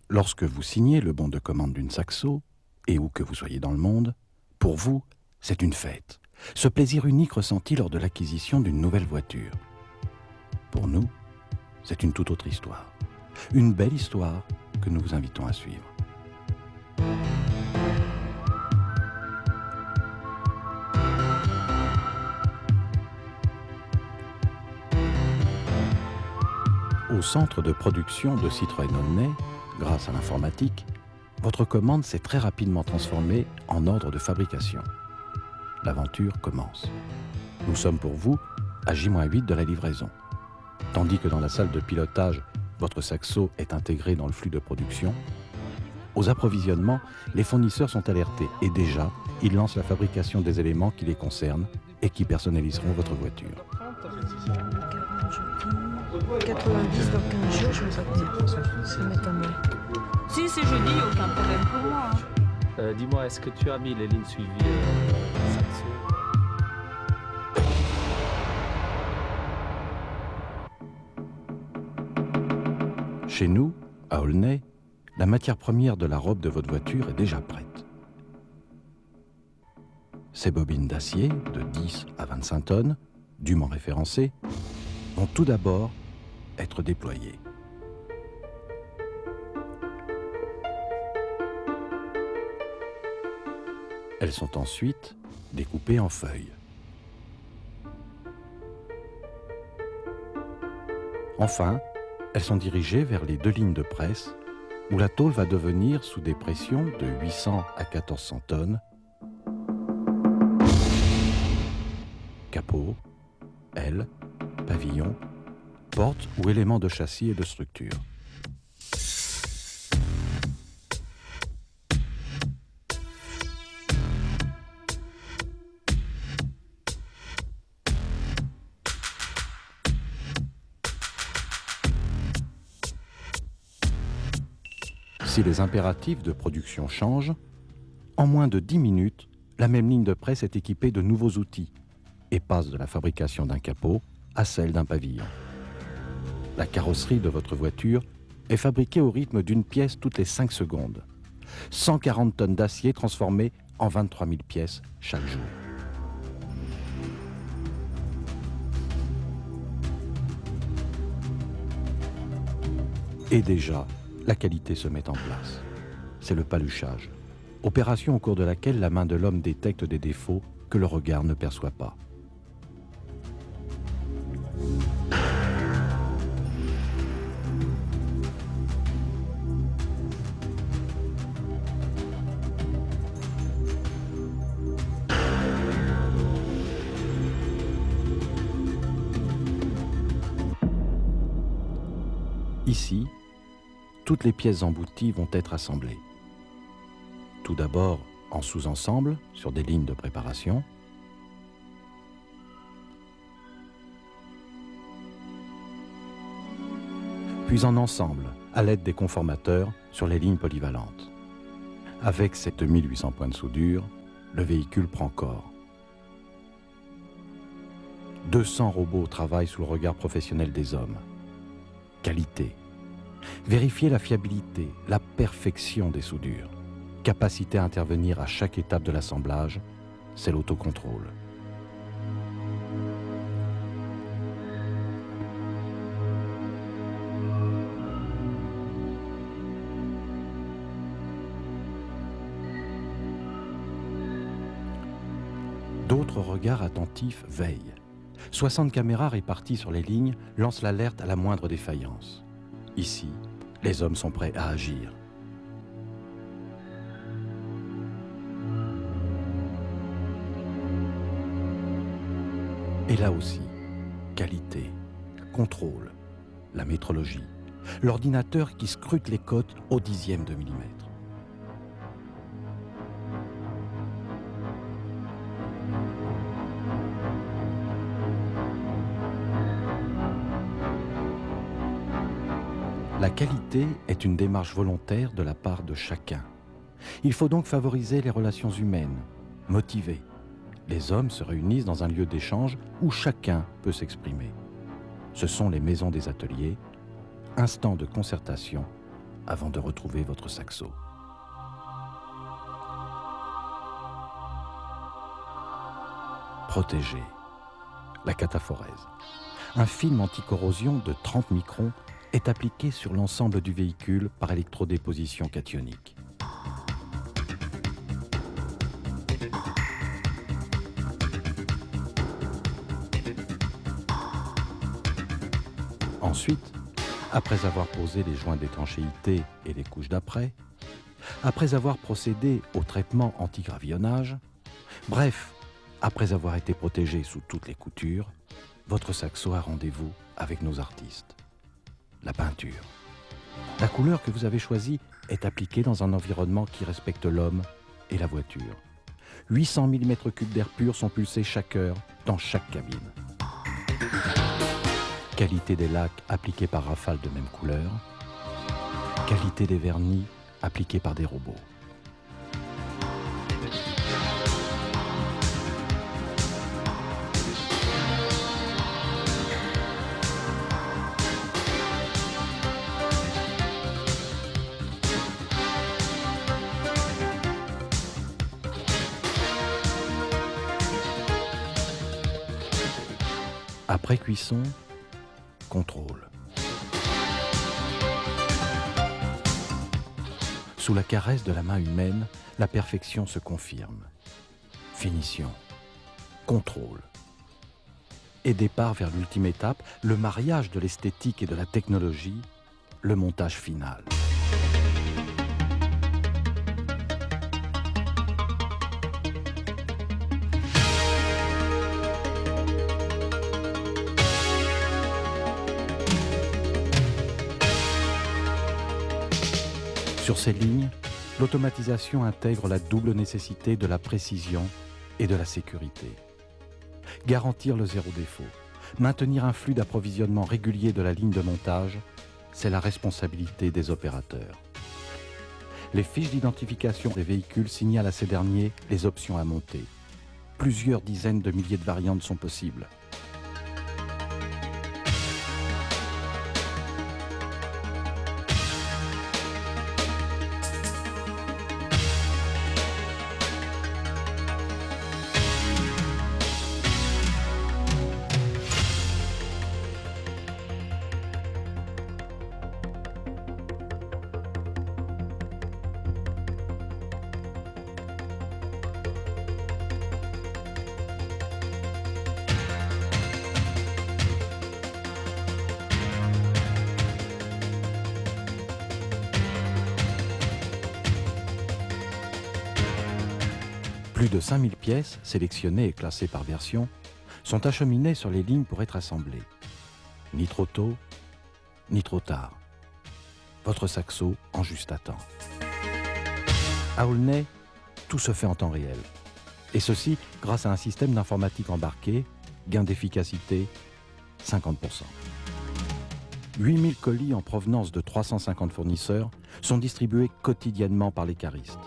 Lorsque vous signez le bon de commande d'une Saxo, et où que vous soyez dans le monde, pour vous, c'est une fête. Ce plaisir unique ressenti lors de l'acquisition d'une nouvelle voiture. Pour nous, c'est une toute autre histoire. Une belle histoire que nous vous invitons à suivre. Au centre de production de Citroën Aulnay, grâce à l'informatique, votre commande s'est très rapidement transformée en ordre de fabrication. L'aventure commence. Nous sommes pour vous à J-8 de la livraison. Tandis que dans la salle de pilotage, votre Saxo est intégré dans le flux de production, aux approvisionnements, les fournisseurs sont alertés et déjà, ils lancent la fabrication des éléments qui les concernent et qui personnaliseront votre voiture. 90 dans 15 jours, je ne sais pas dire. Ça m'étonne. Si c'est jeudi, aucun problème pour moi. Dis-moi, est-ce que tu as mis les lignes suivies Saxo? Chez nous, à Aulnay, la matière première de la robe de votre voiture est déjà prête. Ces bobines d'acier de 10 à 25 tonnes, dûment référencées, vont tout d'abord être déployées. Elles sont ensuite découpées en feuilles. Enfin, elles sont dirigées vers les 2 lignes de presse où la tôle va devenir, sous des pressions de 800 à 1400 tonnes, capot, aile, pavillon, porte ou éléments de châssis et de structure. Si les impératifs de production changent, en moins de 10 minutes, la même ligne de presse est équipée de nouveaux outils et passe de la fabrication d'un capot à celle d'un pavillon. La carrosserie de votre voiture est fabriquée au rythme d'une pièce toutes les 5 secondes. 140 tonnes d'acier transformées en 23 000 pièces chaque jour. Et déjà, la qualité se met en place. C'est le paluchage. Opération au cours de laquelle la main de l'homme détecte des défauts que le regard ne perçoit pas. Ici, toutes les pièces embouties vont être assemblées. Tout d'abord en sous-ensemble sur des lignes de préparation, puis en ensemble à l'aide des conformateurs sur les lignes polyvalentes. Avec 7800 points de soudure, le véhicule prend corps. 200 robots travaillent sous le regard professionnel des hommes. Qualité. Vérifier la fiabilité, la perfection des soudures. Capacité à intervenir à chaque étape de l'assemblage, c'est l'autocontrôle. D'autres regards attentifs veillent. 60 caméras réparties sur les lignes lancent l'alerte à la moindre défaillance. Ici, les hommes sont prêts à agir. Et là aussi, qualité, contrôle, la métrologie, l'ordinateur qui scrute les cotes au dixième de millimètre. La qualité est une démarche volontaire de la part de chacun. Il faut donc favoriser les relations humaines, motiver. Les hommes se réunissent dans un lieu d'échange où chacun peut s'exprimer. Ce sont les maisons des ateliers, instants de concertation avant de retrouver votre saxo. Protégé. La cataphorèse. Un film anticorrosion de 30 microns est appliqué sur l'ensemble du véhicule par électrodéposition cationique. Ensuite, après avoir posé les joints d'étanchéité et les couches d'après, après avoir procédé au traitement anti-gravillonnage, bref, après avoir été protégé sous toutes les coutures, votre saxo a rendez-vous avec nos artistes. La peinture. La couleur que vous avez choisie est appliquée dans un environnement qui respecte l'homme et la voiture. 800 000 m3 d'air pur sont pulsés chaque heure dans chaque cabine. Qualité des lacs appliqués par rafale de même couleur. Qualité des vernis appliqués par des robots. Après cuisson, contrôle. Sous la caresse de la main humaine, la perfection se confirme. Finition, contrôle. Et départ vers l'ultime étape, le mariage de l'esthétique et de la technologie, le montage final. Sur ces lignes, l'automatisation intègre la double nécessité de la précision et de la sécurité. Garantir le zéro défaut, maintenir un flux d'approvisionnement régulier de la ligne de montage, c'est la responsabilité des opérateurs. Les fiches d'identification des véhicules signalent à ces derniers les options à monter. Plusieurs dizaines de milliers de variantes sont possibles. Plus de 5000 pièces, sélectionnées et classées par version, sont acheminées sur les lignes pour être assemblées. Ni trop tôt, ni trop tard. Votre saxo en juste à temps. À Aulnay, tout se fait en temps réel. Et ceci grâce à un système d'informatique embarqué, gain d'efficacité, 50%. 8000 colis en provenance de 350 fournisseurs sont distribués quotidiennement par les caristes.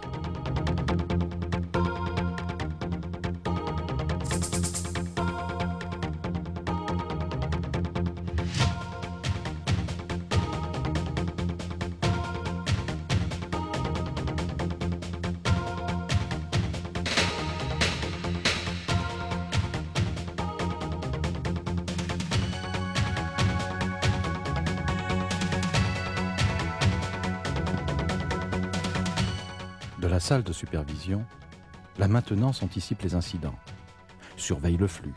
De la salle de supervision, la maintenance anticipe les incidents, surveille le flux.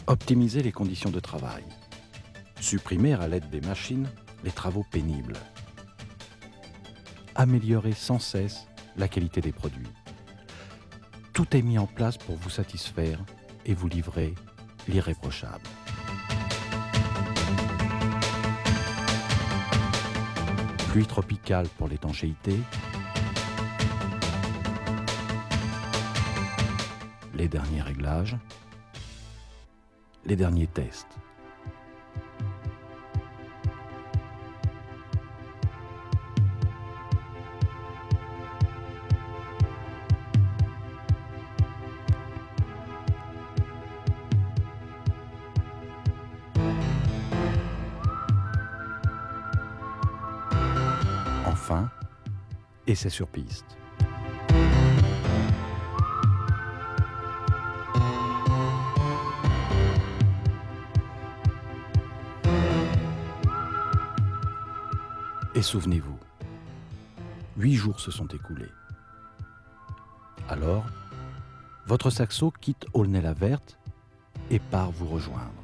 Optimiser les conditions de travail. Supprimer à l'aide des machines les travaux pénibles. Améliorer sans cesse la qualité des produits. Tout est mis en place pour vous satisfaire et vous livrer l'irréprochable. Pluie tropicale pour l'étanchéité, les derniers réglages, les derniers tests. Enfin, essai sur piste. Et souvenez-vous, 8 jours se sont écoulés. Alors, votre saxo quitte Aulnay-la-Verte et part vous rejoindre.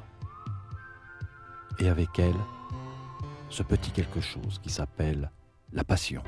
Et avec elle, ce petit quelque chose qui s'appelle la passion.